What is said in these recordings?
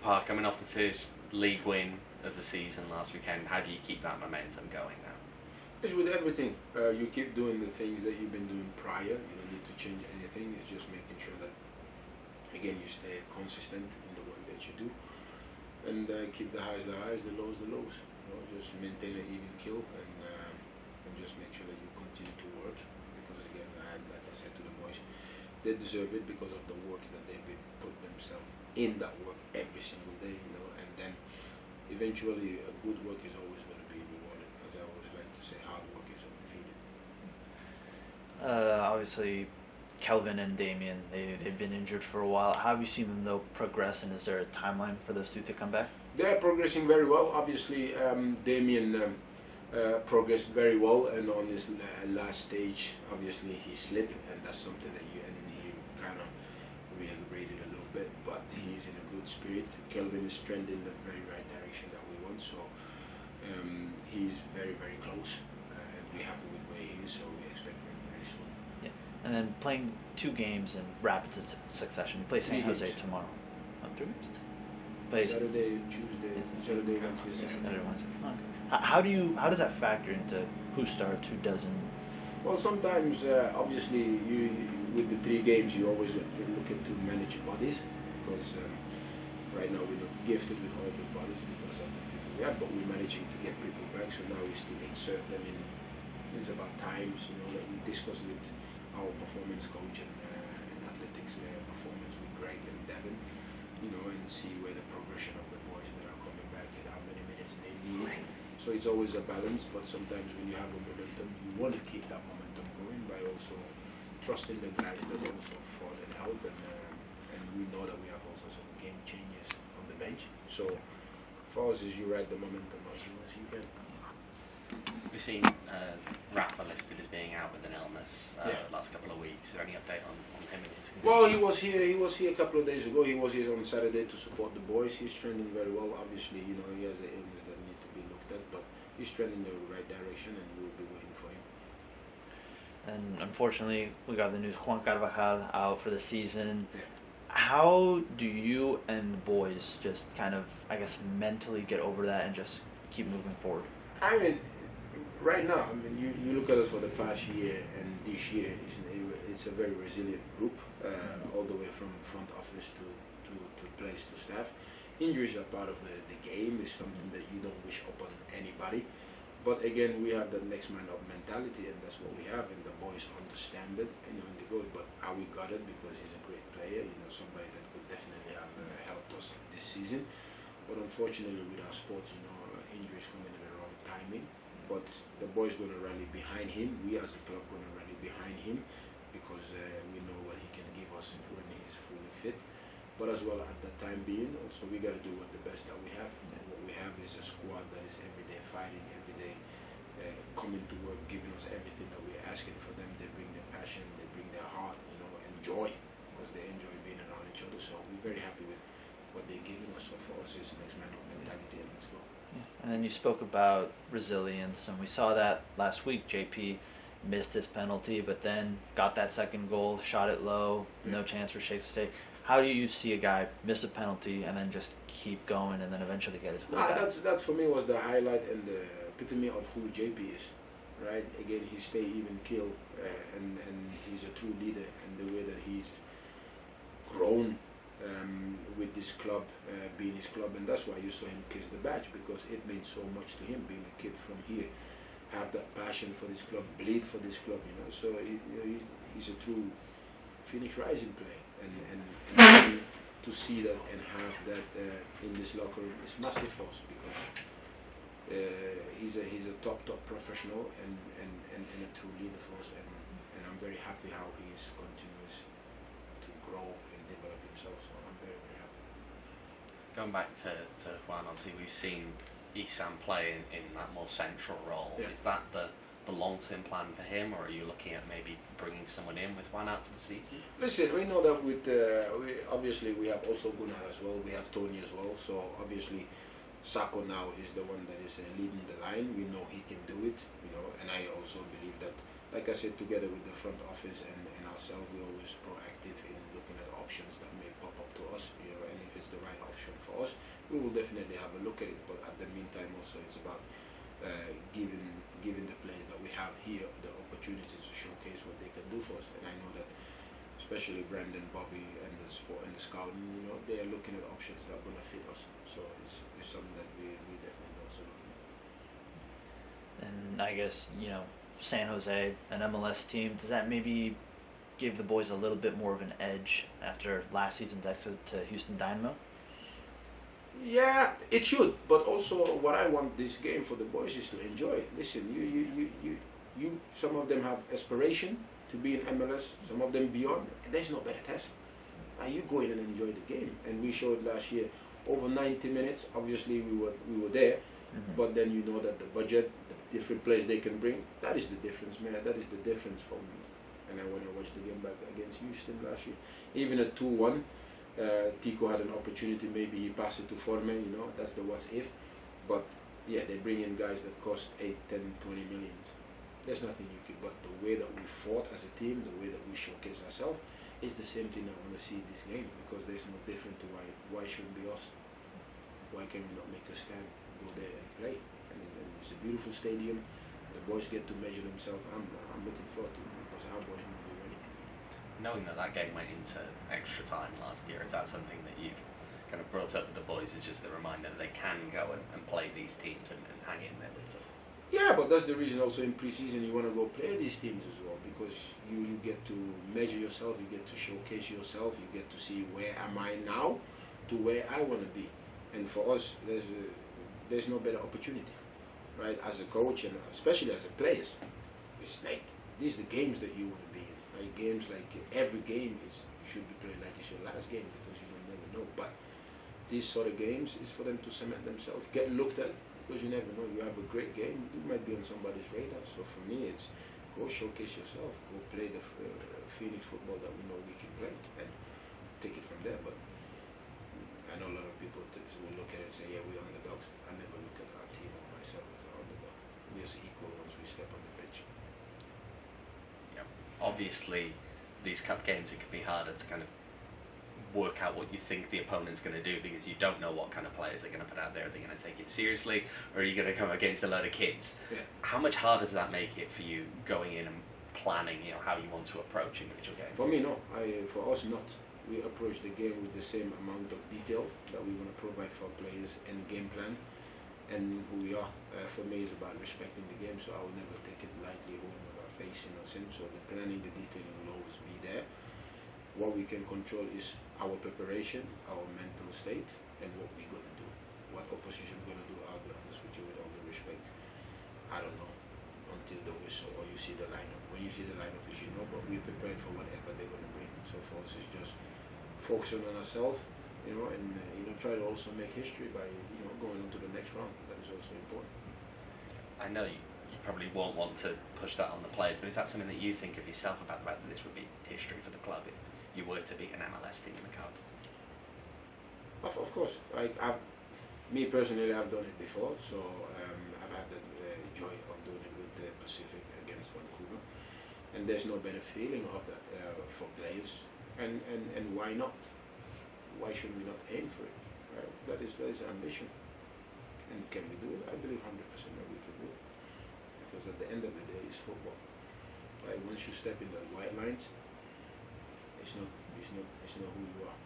Park coming off the first league win of the season last weekend. How do you keep that momentum going now? It's with everything. You keep doing the things that you've been doing prior. You don't need to change anything. It's just making sure that, again, you stay consistent in the work that you do, and keep the highs, the lows, the lows. You know, just maintain an even kill, and just make sure that you continue to work. Because again, like I said to the boys, they deserve it because of the work that they've been put themselves in that work every single day. You know, and then eventually, a good work is always going to be rewarded. As I always like to say, hard work is undefeated. Obviously, Kelvin and Damien, they've been injured for a while. How have you seen them though progress, and is there a timeline for those two to come back? They're progressing very well. Obviously, Damien progressed very well, and on this last stage, obviously he slipped, and that's something that he kind of re-aggravated a little bit. But he's in a good spirit. Kelvin is trending in the very right direction that we want, so he's very, very close, and we're happy with where he is. So we expect him very soon. Yeah. And then playing 2 games in rapid succession. You play San Jose tomorrow. 3 games? Saturday, Tuesday, Saturday, Wednesday, Saturday. Okay. How does that factor into who starts, who doesn't? Well, sometimes, obviously, with the 3 games, you always look to manage your bodies, because right now we're not gifted with all the bodies because of the people we have, but we're managing to get people back. So now is to insert them in. It's about times, you know, that we discuss with our performance coach and athletics performance with Greg and Devin, you know, and see where the progression of the boys that are coming back and how many minutes they need. So it's always a balance, but sometimes when you have a momentum, you want to keep that momentum going by also trusting the guys that also fall and help, and we know that we have also some game changes on the bench. So for us, is you ride the momentum as soon as you can. We've seen Rafa listed as being out with an illness last couple of weeks. Is there any update on him and his condition? Well, he was here a couple of days ago. He was here on Saturday to support the boys. He's trending very well. Obviously, you know, he has an illness that needs to be looked at, but he's trending in the right direction, and we'll be waiting for him. And unfortunately, we got the news Juan Carvajal out for the season. Yeah. How do you and the boys just kind of, I guess, mentally get over that and just keep moving forward? I mean, right now, I mean, you look at us for the past year and this year, it's a very resilient group, all the way from front office to players to staff. Injuries are part of the game. It's something that you don't wish upon anybody. But again, we have that next man up mentality, and that's what we have, and the boys understand it, and they go, but we got it because he's a great player, you know, somebody that could definitely have helped us this season. But unfortunately, with our sports, you know, injuries coming in the wrong timing. But the boys going to rally behind him. We as a club going to rally behind him because we know what he can give us when he's fully fit. But as well, at that time being, also we got to do what the best that we have. And what we have is a squad that is every day fighting, every day coming to work, giving us everything that we're asking for them. They bring their passion, they bring their heart, you know, and joy, because they enjoy being around each other. So we're very happy with what they're giving us. So for us, it's next man up mentality, and let's go. Yeah. And then you spoke about resilience, and we saw that last week. JP missed his penalty, but then got that second goal, shot it low, no chance for Shakes to stay. How do you see a guy miss a penalty and then just keep going and then eventually get his goal back? That for me was the highlight and the epitome of who JP is, right? Again, he stay even kill, and he's a true leader, and the way that he's grown with this club, being his club, and that's why you saw him kiss the badge, because it means so much to him, being a kid from here, have that passion for this club, bleed for this club, you know. So he's a true Phoenix Rising player, and to see that and have that in this locker room is massive for us, because he's a top professional and a true leader for us, and I'm very happy how he's continues to grow and develop himself. So I'm very, very happy. Going back to Juan, obviously we've seen Issam play in that more central role. Yeah. Is that the long-term plan for him, or are you looking at maybe bringing someone in with Juan out for the season? Listen, we know that with obviously we have also Gunnar as well. We have Tony as well. So obviously Sako now is the one that is leading the line. We know he can do it, you know, and I also believe that like I said, together with the front office and ourselves, we're always proactive in looking at options that may pop up to us, and if it's the right option for us, we will definitely have a look at it. But at the meantime, also it's about giving the players that we have here the opportunity to showcase what they can do for us. And I know that especially Brandon, Bobby, and the sport and the scouting, they are looking at options that are going to fit us. So it's something that we definitely also looking at. And I guess, San Jose, an MLS team, does that maybe give the boys a little bit more of an edge after last season's exit to Houston Dynamo? Yeah, it should. But also, what I want this game for the boys is to enjoy it. Listen, you some of them have aspiration to be in MLS, some of them beyond. There's no better test. You go in and enjoy the game. And we showed last year over 90 minutes. Obviously, we were there. Mm-hmm. But then you know that the budget, the different players they can bring, that is the difference, man. That is the difference from. And when I watched the game back against Houston last year, even at 2-1, Tico had an opportunity. Maybe he passed it to Foreman. That's the what's if. But yeah, they bring in guys that cost 8, 10, 20 million. There's nothing you can. But the way that we fought as a team, the way that we showcase ourselves, is the same thing I want to see in this game, because there's no different to why shouldn't be us? Why can we not make a stand, go there and play? And it's a beautiful stadium. The boys get to measure themselves. I'm looking forward to it, because our boys will be ready. Knowing that game went into extra time last year, is that something that you've kind of brought up with the boys? Is just a reminder that they can go and play these teams and hang in there with them? Yeah, but that's the reason also in pre-season you want to go play these teams as well, because you get to measure yourself, you get to showcase yourself, you get to see where am I now to where I want to be. And for us, there's no better opportunity, right? As a coach and especially as a player, it's like these are the games that you want to be in. Right? Games like every game should be played like it's your last game, because you will never know. But these sort of games is for them to cement themselves, get looked at. Because you never know, you have a great game, you might be on somebody's radar. So for me, it's go showcase yourself, go play the Phoenix football that we know we can play, and take it from there. But I know a lot of people will look at it and say, yeah, we're underdogs. I never look at our team or myself as an underdog. We're as equal once we step on the pitch. Yeah. Obviously, these cup games, it can be harder to kind of work out what you think the opponent's going to do, because you don't know what kind of players they're going to put out there. Are they going to take it seriously, or are you going to come against a load of kids? Yeah. How much harder does that make it for you going in and planning, how you want to approach individual games? For me, no. For us, not. We approach the game with the same amount of detail that we want to provide for our players and game plan and who we are. For me, it's about respecting the game, so I will never take it lightly or about facing or sin. So the planning, the detailing will always be there. What we can control is our preparation, our mental state, and what we're going to do. What opposition going to do, I'll be honest with you, with all due respect. I don't know until the whistle or you see the lineup. When you see the lineup, you know, but we're prepared for whatever they're going to bring. So for us, it's just focusing on ourselves, and try to also make history by going on to the next round. That is also important. I know you probably won't want to push that on the players, but is that something that you think of yourself about the fact that this would be history for the club if you were to beat an MLS team in the cup? Of course. Me personally, I've done it before, so I've had the joy of doing it with the Pacific against Vancouver, and there's no better feeling of that for players. And why not? Why should we not aim for it? Right? That is ambition. And can we do it? I believe 100% that we can do it, because at the end of the day, it's football. Right? Once you step in the white lines, it's not who you are.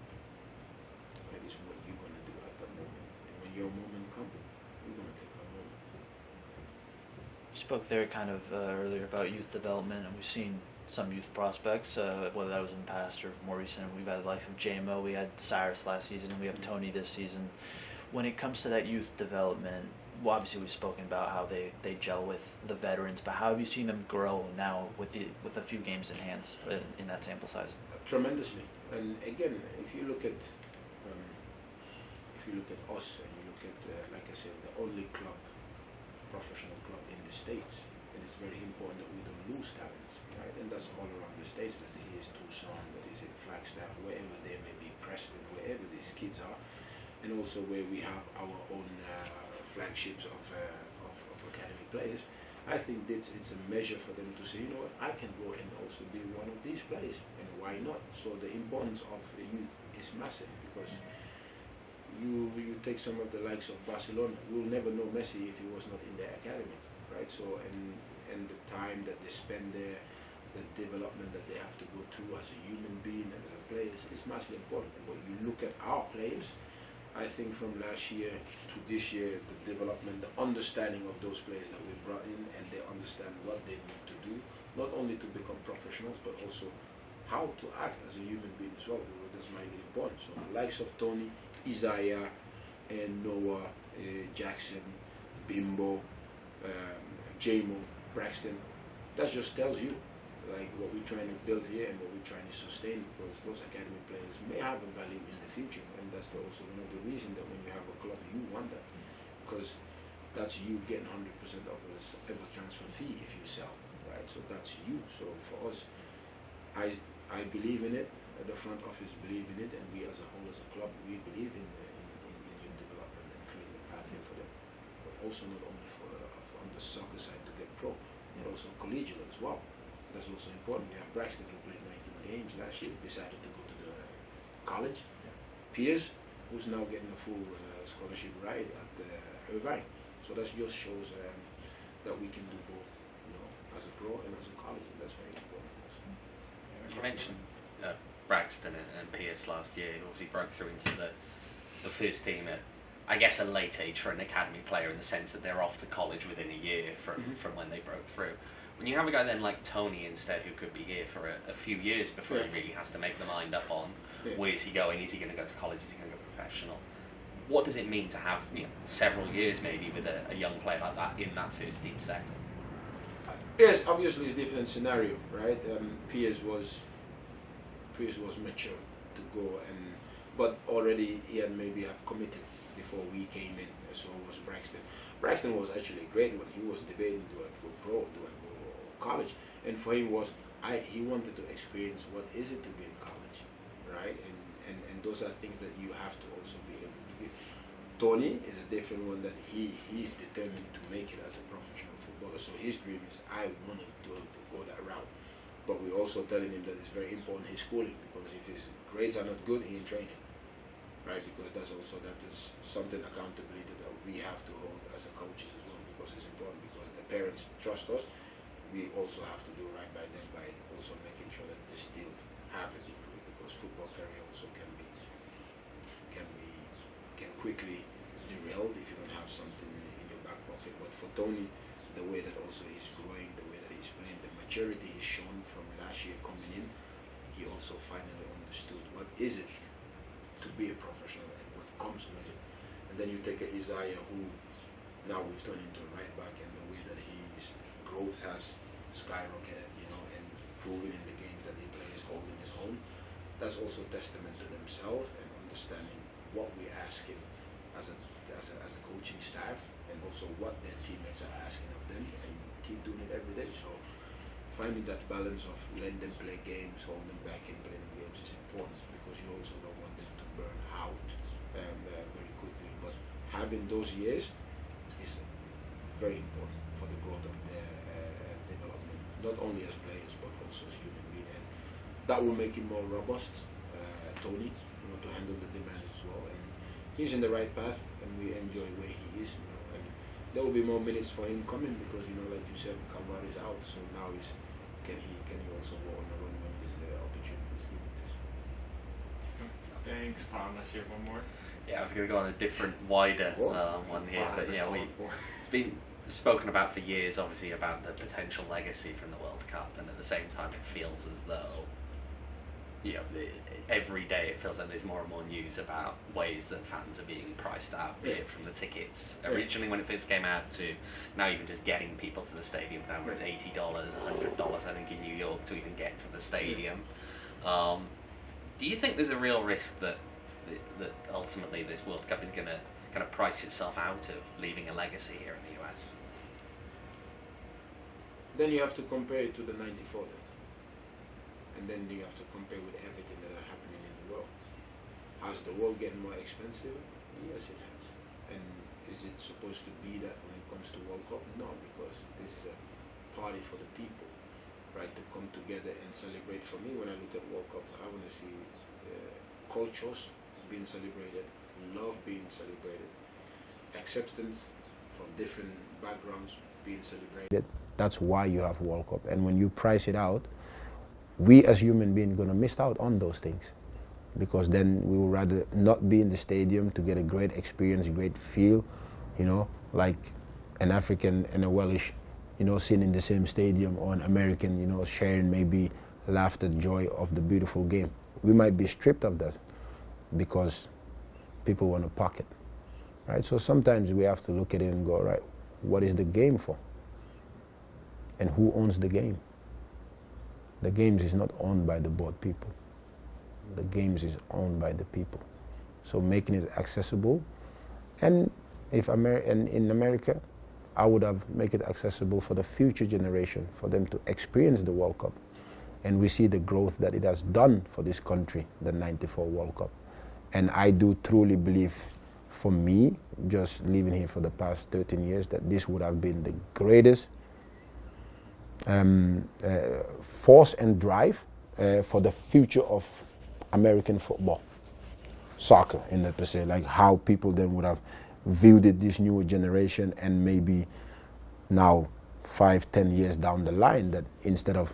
It is what you're going to do at that moment. And when your moment comes, we're going to take our moment. You spoke there kind of earlier about youth development, and we've seen some youth prospects, whether that was in the past or more recent. We've had the likes of JMO, we had Cyrus last season, and we have Tony this season. When it comes to that youth development, well, obviously we've spoken about how they gel with the veterans, but how have you seen them grow now with a few games in hand in that sample size? Tremendously. And again, if you look at us and you look at, like I said, the only professional club in the States, and it's very important that we don't lose talents, right? And that's all around the States. That is Tucson, that is in Flagstaff, wherever they may be, Preston, wherever these kids are, and also where we have our own flagships of academy players. I think it's a measure for them to say, you know what, I can go and also be one of these players, and why not? So the importance of the youth is massive, because you take some of the likes of Barcelona. We'll never know Messi if he was not in their academy, right? So and the time that they spend there, the development that they have to go through as a human being and as a player is massively important. But you look at our players, I think from last year to this year, the development, the understanding of those players that we brought in, and they understand what they need to do, not only to become professionals, but also how to act as a human being as well, because that's really important. So the likes of Tony, Isaiah, and Noah, Jackson, Bimbo, Jamo, Braxton, that just tells you like what we're trying to build here and what we're trying to sustain, because those academy players may have a value in the future, and that's also one of the reasons that when you have a club, you want that, because that's you getting 100% of a transfer fee if you sell, right? So that's you. So for us, I believe in it. The front office believe in it, and we as a whole, as a club, we believe in youth development and creating a pathway for them, but also not only for on the soccer side to get pro, but also collegiate as well. That's also important. We have Braxton, who played 19 games last year, decided to go to the college. Piers, who's now getting a full scholarship ride at Irvine. So that just shows that we can do both, you know, as a pro and as a college, and that's very important for us. You mentioned Braxton and Pierce last year, who obviously broke through into the first team at, I guess, a late age for an academy player, in the sense that they're off to college within a year from when they broke through. When you have a guy then like Tony instead, who could be here for a few years before he really has to make the mind up on where is he going, is he going to go to college, is he going to go professional? What does it mean to have, you know, several years maybe with a young player like that in that first team setting? Yes, obviously it's a different scenario, right? Piers was mature to go, but already he had maybe have committed before we came in, and so was Braxton. Braxton was actually a great one. He was debating, do I go pro, do I go college? And for him he wanted to experience what is it to be in college, right? And those are things that you have to also be able to give. Tony is a different one, that he's determined to make it as a professional footballer. So his dream is, I want to go that route. But we're also telling him that it's very important his schooling, because if his grades are not good, he ain't training, right? Because that is something, accountability that we have to hold as a coaches as well, because it's important, because the parents trust us. We also have to do right by them by also making sure that they still have a degree, because football career also can quickly derailed if you don't have something in your back pocket. But for Tony, the way that also he's growing, the way that he's playing, the maturity he's shown from last year coming in, he also finally understood what is it to be a professional and what comes with it. And then you take a Isaiah, who now we've turned into a right back, and the way that his growth has skyrocketed, you know, and proven in the games that he plays, holding his own. That's also testament to themselves and understanding what we ask him as a coaching staff, and also what their teammates are asking of them, and keep doing it every day. So finding that balance of letting them play games, holding them back and playing games is important, because you also don't want them to burn out very quickly. But having those years is very important for the growth of their development, not only as players but also as human beings. And that will make him more robust, Tony, you know, to handle the demands as well. And he's in the right path, and we enjoy where he is, you know. And there will be more minutes for him coming, because, you know, like you said, Kabar is out, so now can he also go on the run when his opportunity is given to him. Thanks, Paul. Unless you have one more. Yeah, I was going to go on a different, wider one here, but yeah, it's been spoken about for years, obviously, about the potential legacy from the World Cup, and at the same time, it feels as though, you know, every day it feels like there's more and more news about ways that fans are being priced out, be it from the tickets originally when it first came out, to now even just getting people to the stadium, down where it's $80, $100, I think, in New York to even get to the stadium. Do you think there's a real risk that ultimately this World Cup is going to kind of price itself out of leaving a legacy here in the US? Then you have to compare it to the '94 then. And then you have to compare with everything that are happening in the world. Has the world getting more expensive? Yes, it has. And is it supposed to be that when it comes to World Cup? No, because this is a party for the people, right? To come together and celebrate. For me, when I look at World Cup, I want to see cultures being celebrated, love being celebrated, acceptance from different backgrounds being celebrated. That's why you have World Cup. And when you price it out, we as human beings are going to miss out on those things, because then we would rather not be in the stadium to get a great experience, a great feel, you know, like an African and a Welsh, you know, sitting in the same stadium, or an American, you know, sharing maybe laughter, joy of the beautiful game. We might be stripped of that because people want to pocket, right? So sometimes we have to look at it and go, right, what is the game for? And who owns the game? The games is not owned by the board people. The games is owned by the people. So making it accessible, and in America, I would have make it accessible for the future generation, for them to experience the World Cup. And we see the growth that it has done for this country, the '94 World Cup. And I do truly believe, for me, just living here for the past 13 years, that this would have been the greatest force and drive for the future of American football, soccer in that per se, like how people then would have viewed it, this newer generation, and maybe now 5-10 years down the line, that instead of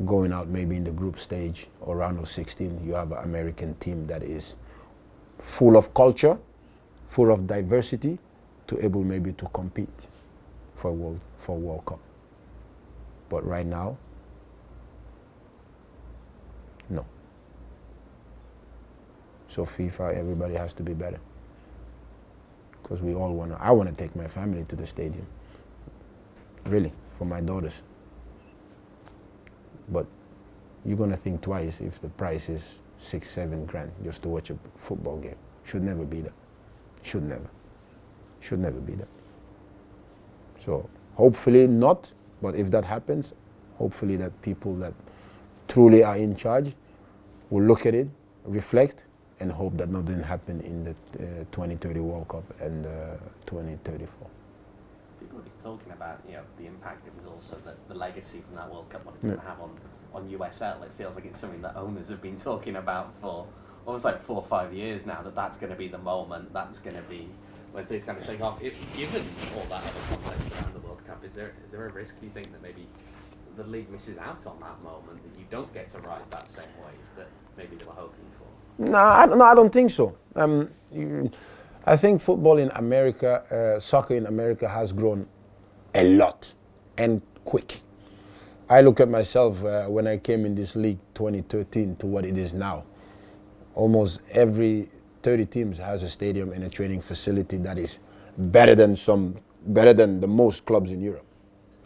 going out maybe in the group stage or round of 16, you have an American team that is full of culture, full of diversity, to able maybe to compete for World Cup. But right now, no. So FIFA, everybody has to be better, because we all I want to take my family to the stadium, really, for my daughters. But you're going to think twice if the price is 6-7 grand just to watch a football game. Should never be that. Should never be that. So hopefully not, but if that happens, hopefully that people that truly are in charge will look at it, reflect, and hope that nothing happen in the 2030 World Cup and 2034. People have been talking about, you know, the impact. It was also the legacy from that World Cup, what it's going to have on USL. It feels like it's something that owners have been talking about for almost like 4 or 5 years now, that's going to be the moment, that's going to be when things kind of take off. Given all that other context around the World Cup, is there a risk, do you think, that maybe the league misses out on that moment, that you don't get to ride that same wave that maybe they were hoping for? No, I don't think so. I think football in America, soccer in America has grown a lot and quick. I look at myself when I came in this league 2013 to what it is now. Almost every 30 teams has a stadium and a training facility that is better than the most clubs in Europe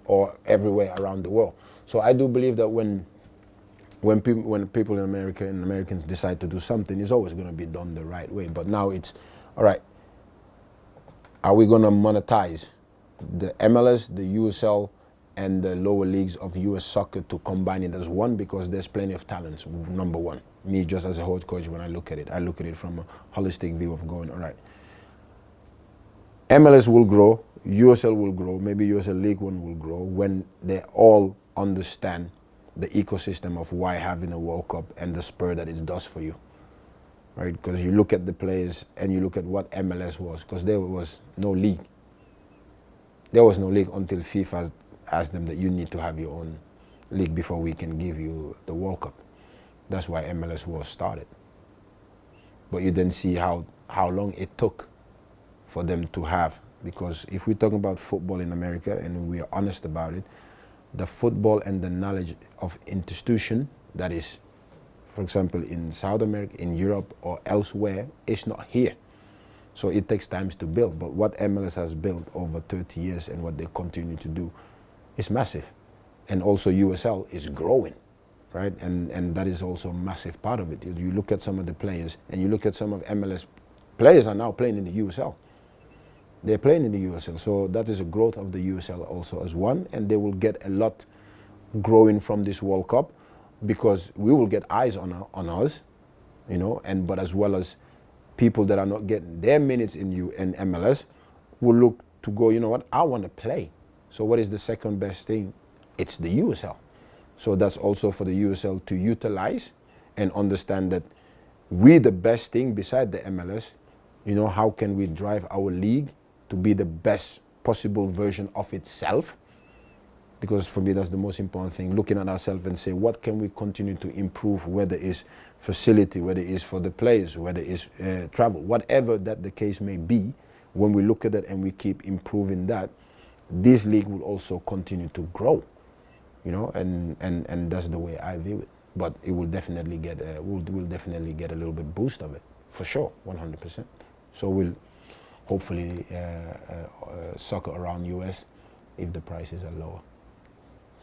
or everywhere around the world. So I do believe that when people in America and Americans decide to do something, it's always going to be done the right way. But now it's, all right, are we going to monetize the MLS, the USL, and the lower leagues of US soccer to combine it as one? Because there's plenty of talents, number one. Me, just as a head coach, when I look at it from a holistic view of going, all right, MLS will grow, USL will grow, maybe USL League One will grow when they all understand the ecosystem of why having a World Cup and the spur that it does for you, right? Because you look at the players and you look at what MLS was, because there was no league. There was no league until FIFA asked them that you need to have your own league before we can give you the World Cup. That's why MLS was started. But you then see how long it took for them to have, because if we're talking about football in America and we are honest about it, the football and the knowledge of institution that is, for example, in South America, in Europe or elsewhere, is not here. So it takes time to build. But what MLS has built over 30 years and what they continue to do is massive. And also USL is growing, right? And that is also a massive part of it. You look at some of the players and you look at some of MLS players are now playing in the USL. They're playing in the USL, so that is a growth of the USL also as one, and they will get a lot growing from this World Cup, because we will get eyes on us, you know, but as well as people that are not getting their minutes in MLS will look to go, you know what, I want to play. So what is the second best thing? It's the USL. So that's also for the USL to utilize and understand that the best thing beside the MLS, you know, how can we drive our league to be the best possible version of itself? Because for me, that's the most important thing, looking at ourselves and say, what can we continue to improve, whether it's facility, whether it's for the players, whether it's travel, whatever that the case may be. When we look at it and we keep improving that, this league will also continue to grow, you know, and that's the way I view it. But it will definitely get, we'll definitely get a little bit boost of it, for sure, 100%. So we'll hopefully soccer around US if the prices are lower.